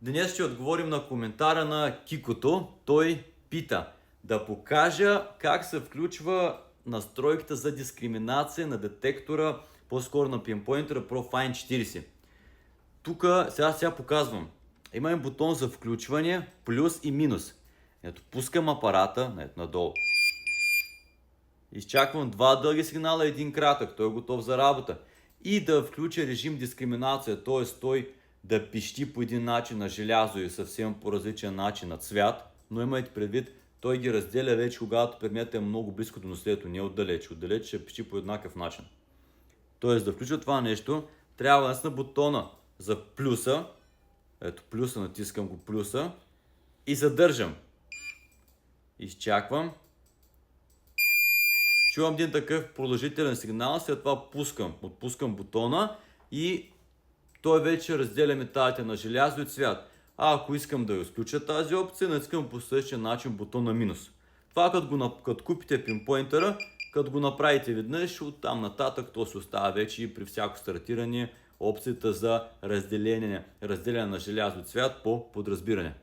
Днес ще отговорим на коментара на Кикото. Той пита да покажа как се включва настройката за дискриминация на детектора, по-скоро на пинпоинтера ProFine 40. Тук сега показвам. Имаме бутон за включване, плюс и минус. Ето, пускам апарата, надолу. Изчаквам два дълги сигнала, един кратък. Той е готов за работа. И да включа режим дискриминация, т.е. той да пищи по един начин на желязо и съвсем по различен начин на цвят. Но имайте предвид, той ги разделя вече, когато предметът е много близко до носителето, не отдалеч. Отдалеч ще пищи по еднакъв начин. Тоест да включа това нещо, трябва да натисна бутона за плюса. Ето плюса, натискам го плюса и задържам. Изчаквам. Чувам един такъв продължителен сигнал, след това отпускам бутона и той вече разделя металите на желязо и цвят. А ако искам да изключа тази опция, натискам по същия начин бутона минус. Това като купите пинпоинтера, като го направите веднъж, оттам нататък то се остава вече и при всяко стартиране опцията за разделяне на желязо и цвят по подразбиране.